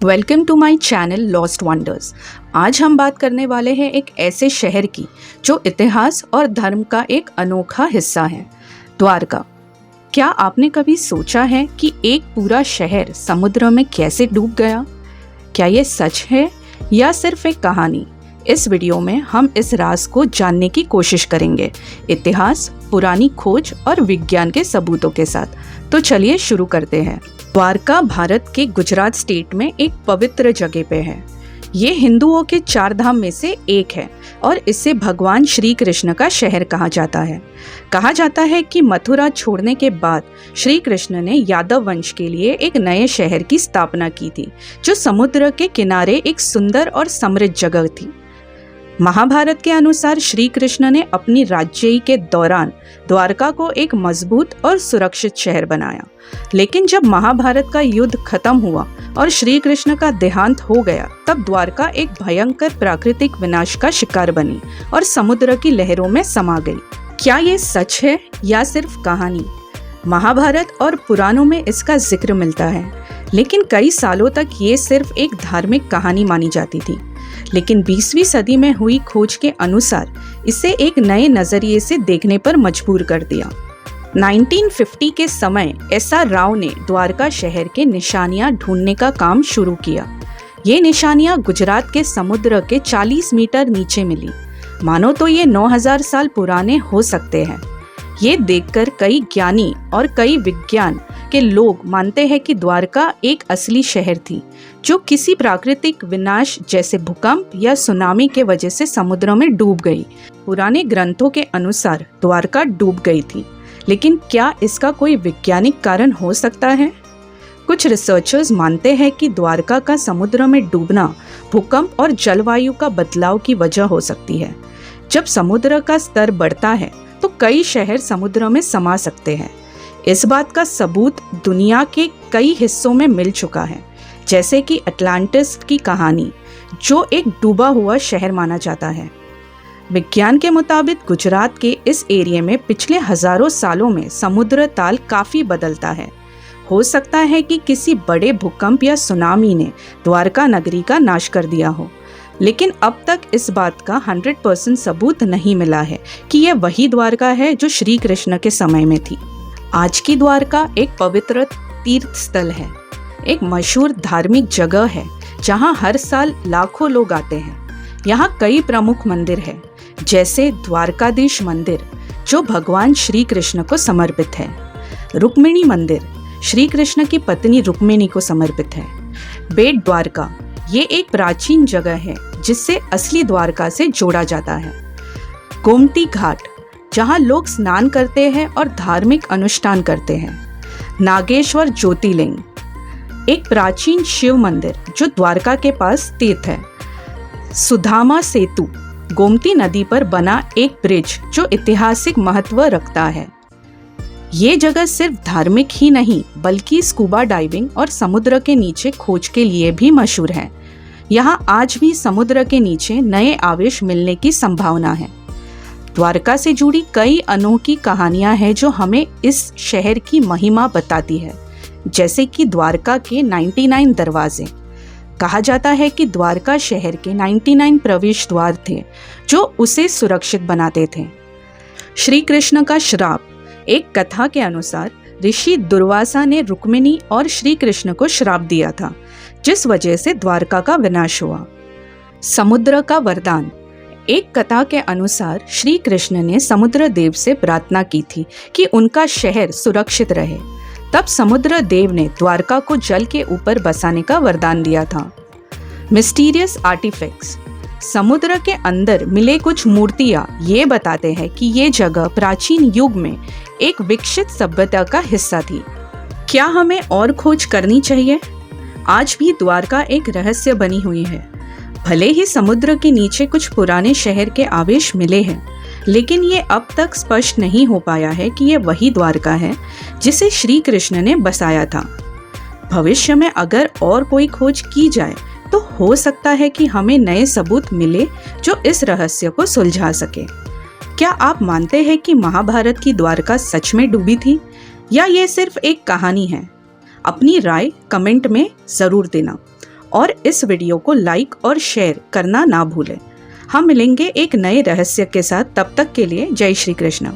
Welcome to my channel lost wonders. आज हम बात करने वाले हैं एक ऐसे शहर की जो इतिहास और धर्म का एक अनोखा हिस्सा है, द्वारका। क्या आपने कभी सोचा है कि एक पूरा शहर समुद्र में कैसे डूब गया? क्या ये सच है या सिर्फ एक कहानी? इस वीडियो में हम इस राज को जानने की कोशिश करेंगे, इतिहास, पुरानी खोज और विज्ञान के सबूतों के साथ। तो चलिए शुरू करते हैं। द्वारका भारत के गुजरात स्टेट में एक पवित्र जगह पे है। ये हिंदुओं के 4 धाम में से एक है और इसे भगवान श्री कृष्ण का शहर कहा जाता है। कहा जाता है कि मथुरा छोड़ने के बाद श्री कृष्ण ने यादव वंश के लिए एक नए शहर की स्थापना की थी, जो समुद्र के किनारे एक सुंदर और समृद्ध जगह थी। महाभारत के अनुसार श्री कृष्ण ने अपनी राज्यी के दौरान द्वारका को एक मजबूत और सुरक्षित शहर बनाया, लेकिन जब महाभारत का युद्ध खत्म हुआ और श्री कृष्ण का देहांत हो गया, तब द्वारका एक भयंकर प्राकृतिक विनाश का शिकार बनी और समुद्र की लहरों में समा गई। क्या ये सच है या सिर्फ कहानी? महाभारत और पुराणों में इसका जिक्र मिलता है, लेकिन कई सालों तक ये सिर्फ एक धार्मिक कहानी मानी जाती थी। लेकिन 20वीं सदी में हुई खोज के अनुसार इसे एक नए नजरिए से देखने पर मजबूर कर दिया। 1950 के समय एस.आर. राव ने द्वारका शहर के निशानियां ढूंढने का काम शुरू किया। ये निशानियां गुजरात के समुद्र के 40 मीटर नीचे मिली। मानो तो ये 9000 साल पुराने हो सकते हैं। ये देखकर कई ज्ञानी और कई विज्ञान के लोग मानते हैं कि द्वारका एक असली शहर थी, जो किसी प्राकृतिक विनाश जैसे भूकंप या सुनामी के वजह से समुद्र में डूब गई। पुराने ग्रंथों के अनुसार द्वारका डूब गई थी, लेकिन क्या इसका कोई वैज्ञानिक कारण हो सकता है? कुछ रिसर्चर्स मानते हैं कि द्वारका का समुद्र में डूबना भूकंप और जलवायु का बदलाव की वजह हो सकती है। जब समुद्र का स्तर बढ़ता है तो कई शहर समुद्र में समा सकते हैं। इस बात का सबूत दुनिया के कई हिस्सों में मिल चुका है, जैसे कि अटलांटिस की कहानी, जो एक डूबा हुआ शहर माना जाता है। विज्ञान के मुताबिक गुजरात के इस एरिया में पिछले हजारों सालों में समुद्र ताल काफी बदलता है। हो सकता है कि किसी बड़े भूकंप या सुनामी ने द्वारका नगरी का नाश कर दिया हो, लेकिन अब तक इस बात का 100% सबूत नहीं मिला है कि यह वही द्वारका है जो श्री कृष्ण के समय में थी। आज की द्वारका एक पवित्र तीर्थ स्थल है, एक मशहूर धार्मिक जगह है जहां हर साल लाखों लोग आते हैं। यहाँ कई प्रमुख मंदिर हैं, जैसे द्वारकाधीश मंदिर, जो भगवान श्री कृष्ण को समर्पित है। रुक्मिणी मंदिर श्री कृष्ण की पत्नी रुक्मिणी को समर्पित है। बेट द्वारका, ये एक प्राचीन जगह है जिससे असली द्वारका से जोड़ा जाता है। गोमती घाट, जहाँ लोग स्नान करते हैं और धार्मिक अनुष्ठान करते हैं। नागेश्वर ज्योतिर्लिंग, एक प्राचीन शिव मंदिर जो द्वारका के पास स्थित है। सुदामा सेतु, गोमती नदी पर बना एक ब्रिज जो ऐतिहासिक महत्व रखता है। ये जगह सिर्फ धार्मिक ही नहीं, बल्कि स्कूबा डाइविंग और समुद्र के नीचे खोज के लिए भी मशहूर है। यहाँ आज भी समुद्र के नीचे नए आवेश मिलने की संभावना है। द्वारका से जुड़ी कई अनोखी कहानियां हैं जो हमें इस शहर की महिमा बताती है, जैसे कि द्वारका के 99 दरवाजे। कहा जाता है कि द्वारका शहर के 99 प्रवेश द्वार थे जो उसे सुरक्षित बनाते थे। श्री कृष्ण का श्राप, एक कथा के अनुसार ऋषि दुर्वासा ने रुक्मिणी और श्री कृष्ण को श्राप दिया था, जिस वजह से द्वारका का विनाश हुआ। समुद्र का वरदान, एक कथा के अनुसार श्री कृष्ण ने समुद्र देव से प्रार्थना की थी कि उनका शहर सुरक्षित रहे। तब समुद्र देव ने द्वारका को जल के ऊपर बसाने का वरदान दिया था। मिस्टीरियस आर्टिफैक्ट्स, समुद्र के अंदर मिले कुछ मूर्तियां ये बताते हैं कि ये जगह प्राचीन युग में एक विकसित सभ्यता का हिस्सा थी। क्या हमें और खोज करनी चाहिए? आज भी द्वारका एक रहस्य बनी हुई है। भले ही समुद्र के नीचे कुछ पुराने शहर के आवेश मिले हैं, लेकिन ये अब तक स्पष्ट नहीं हो पाया है कि ये वही द्वारका है जिसे श्री कृष्ण ने बसाया था। भविष्य में अगर और कोई खोज की जाए तो हो सकता है कि हमें नए सबूत मिले जो इस रहस्य को सुलझा सके। क्या आप मानते हैं कि महाभारत की द्वारका सच में डूबी थी या ये सिर्फ एक कहानी है? अपनी राय कमेंट में ज़रूर देना और इस वीडियो को लाइक और शेयर करना ना भूलें। हम मिलेंगे एक नए रहस्य के साथ, तब तक के लिए जय श्री कृष्ण।